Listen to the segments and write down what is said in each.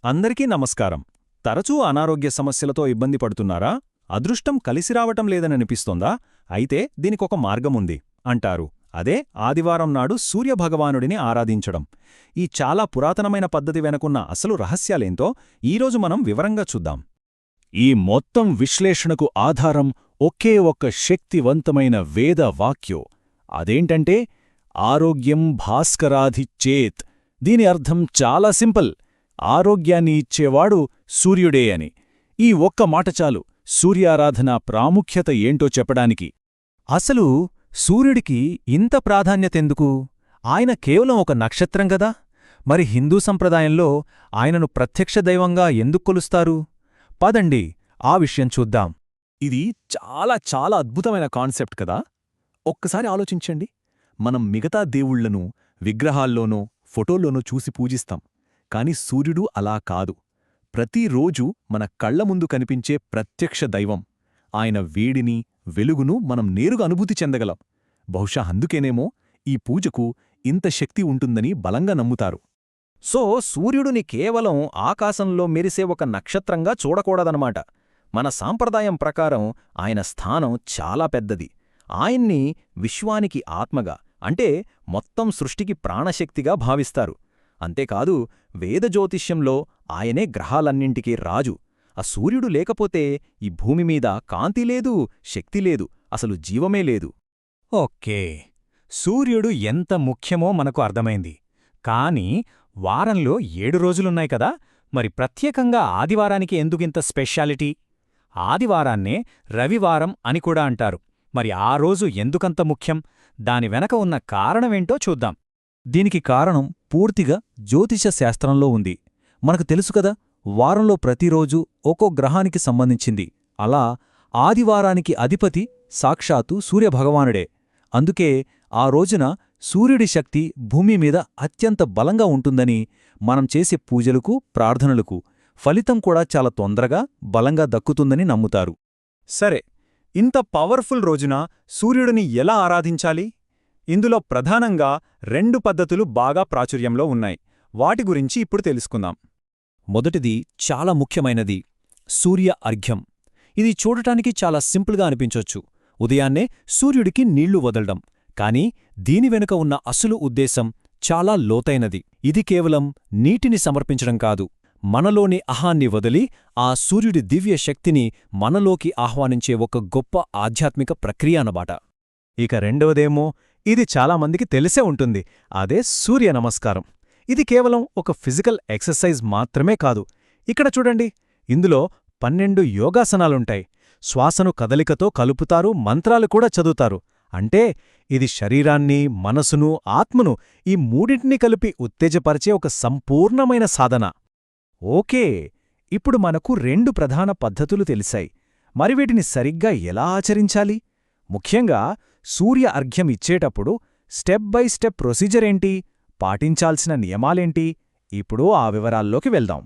అందరికీ నమస్కారం. తరచూ అనారోగ్య సమస్యలతో ఇబ్బంది పడుతున్నారా? అదృష్టం కలిసిరావటం లేదననిపిస్తోందా? అయితే దీనికొక మార్గముంది అంటారు. అదే ఆదివారం నాడు సూర్యభగవానుడిని ఆరాధించడం. ఈ చాలా పురాతనమైన పద్ధతి వెనకున్న అసలు రహస్యాలేంతో ఈరోజు మనం వివరంగా చూద్దాం. ఈ మొత్తం విశ్లేషణకు ఆధారం ఒకే ఒక్క శక్తివంతమైన వేద వాక్యం. అదేంటంటే ఆరోగ్యం భాస్కరాధిచ్చేత్. దీని అర్థం చాలా సింపుల్. ఆరోగ్యాన్ని ఇచ్చేవాడు సూర్యుడే అని. ఈ ఒక్క మాట చాలు సూర్యారాధన ప్రాముఖ్యత ఏంటో చెప్పడానికి. అసలు సూర్యుడికి ఇంత ప్రాధాన్యతెందుకు? ఆయన కేవలం ఒక నక్షత్రం గదా. మరి హిందూ సంప్రదాయంలో ఆయనను ప్రత్యక్ష దైవంగా ఎందుకు కొలుస్తారు? పదండి ఆ విషయం చూద్దాం. ఇది చాలా చాలా అద్భుతమైన కాన్సెప్ట్ కదా. ఒక్కసారి ఆలోచించండి. మనం మిగతా దేవుళ్లను విగ్రహాల్లోనో ఫోటోల్లోనో చూసి పూజిస్తాం. కాని సూర్యుడు అలా కాదు. ప్రతిరోజూ మన కళ్ల ముందు కనిపించే ప్రత్యక్ష దైవం. ఆయన వేడిని వెలుగును మనం నేరుగా అనుభూతి చెందగలం. బహుశా అందుకేనేమో ఈ పూజకు ఇంత శక్తి ఉంటుందని బలంగా నమ్ముతారు. సో సూర్యుడిని కేవలం ఆకాశంలో మెరిసే ఒక నక్షత్రంగా చూడకూడదనమాట. మన సాంప్రదాయం ప్రకారం ఆయన స్థానం చాలా పెద్దది. ఆయన్ని విశ్వానికి ఆత్మగా, అంటే మొత్తం సృష్టికి ప్రాణశక్తిగా భావిస్తారు. అంతేకాదు, వేదజ్యోతిష్యంలో ఆయనే గ్రహాలన్నింటికీ రాజు. ఆ సూర్యుడు లేకపోతే ఈ భూమిమీద కాంతి లేదు, శక్తి లేదు, అసలు జీవమే లేదు. ఓకే, సూర్యుడు ఎంత ముఖ్యమో మనకు అర్థమైంది. కాని వారంలో 7 రోజులున్నాయి కదా. మరి ప్రత్యేకంగా ఆదివారానికి ఎందుకింత స్పెషాలిటీ? ఆదివారాన్నే రవివారం అని కూడా అంటారు. మరి ఆ రోజు ఎందుకంత ముఖ్యం? దాని వెనక ఉన్న కారణమేంటో చూద్దాం. దీనికి కారణం పూర్తిగా జ్యోతిష శాస్త్రంలో ఉంది. మనకు తెలుసు కదా, వారంలో ప్రతిరోజు ఒక్కో గ్రహానికి సంబంధించింది. అలా ఆదివారానికి అధిపతి సాక్షాత్తు సూర్యభగవానుడే. అందుకే ఆ రోజున సూర్యుడి శక్తి భూమి మీద అత్యంత బలంగా ఉంటుందని మనం చేసే పూజలకు, ప్రార్థనలకు ఫలితం కూడా చాలా తొందరగా, బలంగా దక్కుతుందని నమ్ముతారు. సరే, ఇంత పవర్ఫుల్ రోజున సూర్యుడిని ఎలా ఆరాధించాలి? ఇందులో ప్రధానంగా 2 పద్ధతులు బాగా ప్రాచుర్యంలో ఉన్నాయి. వాటి గురించి ఇప్పుడు తెలుసుకుందాం. మొదటిది చాలా ముఖ్యమైనది, సూర్య అర్ఘ్యం. ఇది చూడటానికి చాలా సింపుల్గా అనిపించొచ్చు. ఉదయాన్నే సూర్యుడికి నీళ్లు వదలడం. కాని దీని వెనుక ఉన్న అసలు ఉద్దేశం చాలా లోతైనది. ఇది కేవలం నీటిని సమర్పించడం కాదు, మనలోని అహాన్ని వదిలి ఆ సూర్యుడి దివ్య శక్తిని మనలోకి ఆహ్వానించే ఒక గొప్ప ఆధ్యాత్మిక ప్రక్రియ అన్నమాట. ఇక రెండవదేమో, ఇది చాలామందికి తెలిసే ఉంటుంది. అదే సూర్య నమస్కారం. ఇది కేవలం ఒక ఫిజికల్ ఎక్సర్సైజ్ మాత్రమే కాదు. ఇక్కడ చూడండి, ఇందులో 12 యోగాసనాలుంటాయి. శ్వాసను కదలికతో కలుపుతారు, మంత్రాలు కూడా చదువుతారు. అంటే ఇది శరీరాన్ని, మనసును, ఆత్మను ఈ మూడింటినీ కలిపి ఉత్తేజపరిచే ఒక సంపూర్ణమైన సాధన. ఓకే, ఇప్పుడు మనకు 2 ప్రధాన పద్ధతులు తెలిసాయి. మరి వీటిని సరిగ్గా ఎలా ఆచరించాలి? ముఖ్యంగా సూర్య అర్ఘ్యం ఇచ్చేటప్పుడు స్టెప్ బై స్టెప్ ప్రొసీజరేంటి, పాటించాల్సిన నియమాలేంటి? ఇప్పుడు ఆ వివరాల్లోకి వెళ్దాం.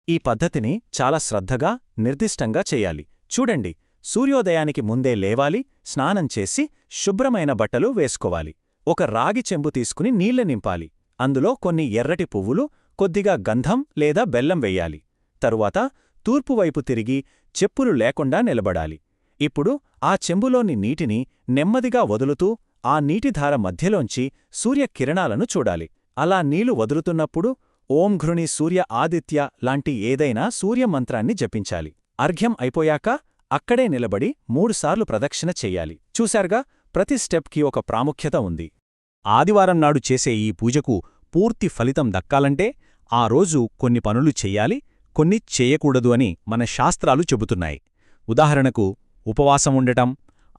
ఈ పద్ధతిని చాలా శ్రద్ధగా, నిర్దిష్టంగా చెయ్యాలి. చూడండి, సూర్యోదయానికి ముందే లేవాలి, స్నానం చేసి శుభ్రమైన బట్టలు వేసుకోవాలి. ఒక రాగి చెంబు తీసుకుని నీళ్లు నింపాలి. అందులో కొన్ని ఎర్రటి పువ్వులు, కొద్దిగా గంధం లేదా బెల్లం వెయ్యాలి. తరువాత తూర్పువైపు తిరిగి చెప్పులు లేకుండా నిలబడాలి. ఇప్పుడు ఆ చెంబులోని నీటిని నెమ్మదిగా వదులుతూ ఆ నీటిధార మధ్యలోంచి సూర్యకిరణాలను చూడాలి. అలా నీళ్లు వదులుతున్నప్పుడు ఓం ఘృణి సూర్య ఆదిత్య లాంటి ఏదైనా సూర్యమంత్రాన్ని జపించాలి. అర్ఘ్యం అయిపోయాక అక్కడే నిలబడి 3 సార్లు ప్రదక్షిణ చెయ్యాలి. చూశారుగా, ప్రతి స్టెప్కి ఒక ప్రాముఖ్యత ఉంది. ఆదివారం నాడు చేసే ఈ పూజకు పూర్తి ఫలితం దక్కాలంటే ఆ రోజు కొన్ని పనులు చెయ్యాలి, కొన్ని చేయకూడదు అని మన శాస్త్రాలు చెబుతున్నాయి. ఉదాహరణకు, ఉపవాసం ఉండటం,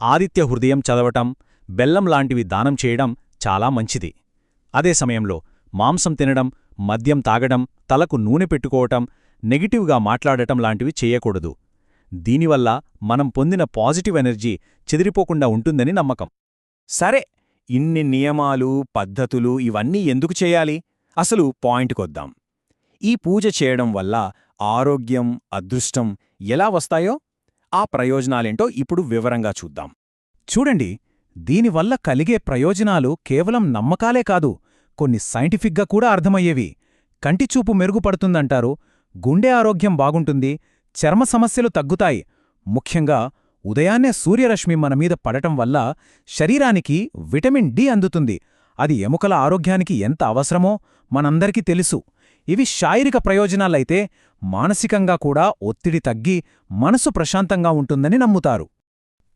ఆదిత్య హృదయం చదవటం, బెల్లం లాంటివి దానం చేయడం చాలా మంచిది. అదే సమయంలో మాంసం తినడం, మద్యం తాగడం, తలకు నూనె పెట్టుకోవటం, నెగిటివ్గా మాట్లాడటం లాంటివి చేయకూడదు. దీనివల్ల మనం పొందిన పాజిటివ్ ఎనర్జీ చెదిరిపోకుండా ఉంటుందని నమ్మకం. సరే, ఇన్ని నియమాలు, పద్ధతులు ఇవన్నీ ఎందుకు చేయాలి? అసలు పాయింట్కొద్దాం. ఈ పూజ చేయడం వల్ల ఆరోగ్యం, అదృష్టం ఎలా వస్తాయో, ఆ ప్రయోజనాలేంటో ఇప్పుడు వివరంగా చూద్దాం. చూడండి, దీనివల్ల కలిగే ప్రయోజనాలు కేవలం నమ్మకాలే కాదు, కొన్ని సైంటిఫిక్గా కూడా అర్థమయ్యేవి. కంటిచూపు మెరుగుపడుతుందంటారు, గుండె ఆరోగ్యం బాగుంటుంది, చర్మ సమస్యలు తగ్గుతాయి. ముఖ్యంగా ఉదయాన్నే సూర్యరశ్మి మనమీద పడటం వల్ల శరీరానికి విటమిన్ డి అందుతుంది. అది ఎముకల ఆరోగ్యానికి ఎంత అవసరమో మనందరికీ తెలుసు. ఇవి శారీరక ప్రయోజనాలైతే మానసికంగా కూడా ఒత్తిడి తగ్గి మనసు ప్రశాంతంగా ఉంటుందని నమ్ముతారు.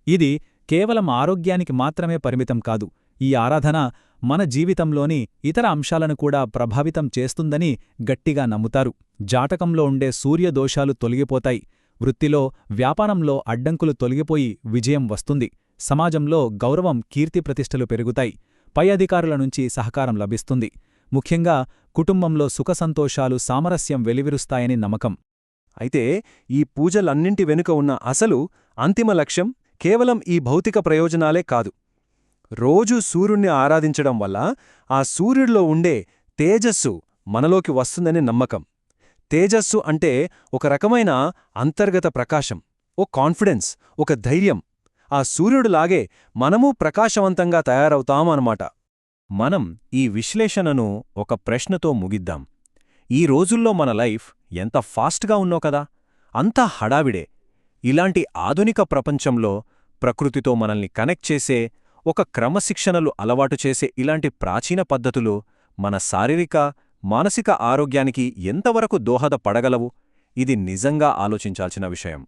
ఇది కేవలం ఆరోగ్యానికి మాత్రమే పరిమితం కాదు. ఈ ఆరాధన మన జీవితంలోని ఇతర అంశాలను కూడా ప్రభావితం చేస్తుందని గట్టిగా నమ్ముతారు. జాతకంలో ఉండే సూర్యదోషాలు తొలగిపోతాయి. వృత్తిలో, వ్యాపారంలో అడ్డంకులు తొలగిపోయి విజయం వస్తుంది. సమాజంలో గౌరవం, కీర్తిప్రతిష్టలు పెరుగుతాయి. పై అధికారుల నుంచి సహకారం లభిస్తుంది. ముఖ్యంగా కుటుంబంలో సుఖసంతోషాలు, సామరస్యం వెలివిరుస్తాయని నమ్మకం. అయితే ఈ పూజలన్నింటి వెనుక ఉన్న అసలు అంతిమ లక్ష్యం కేవలం ఈ భౌతిక ప్రయోజనాలే కాదు. రోజూ సూర్యుణ్ణి ఆరాధించడం వల్ల ఆ సూర్యుడిలో ఉండే తేజస్సు మనలోకి వస్తుందని నమ్మకం. తేజస్సు అంటే ఒక రకమైన అంతర్గత ప్రకాశం, ఓ కాన్ఫిడెన్స్, ఒక ధైర్యం. ఆ సూర్యుడులాగే మనమూ ప్రకాశవంతంగా తయారవుతామన్నమాట. మనం ఈ విశ్లేషణను ఒక ప్రశ్నతో ముగిద్దాం. ఈ రోజుల్లో మన లైఫ్ ఎంత ఫాస్ట్గా ఉన్నో కదా, అంతా హడావిడే. ఇలాంటి ఆధునిక ప్రపంచంలో ప్రకృతితో మనల్ని కనెక్ట్ చేసే, ఒక క్రమశిక్షణలు అలవాటు చేసే ఇలాంటి ప్రాచీన పద్ధతులు మన శారీరక, మానసిక ఆరోగ్యానికి ఎంతవరకు దోహదపడగలవు? ఇది నిజంగా ఆలోచించాల్సిన విషయం.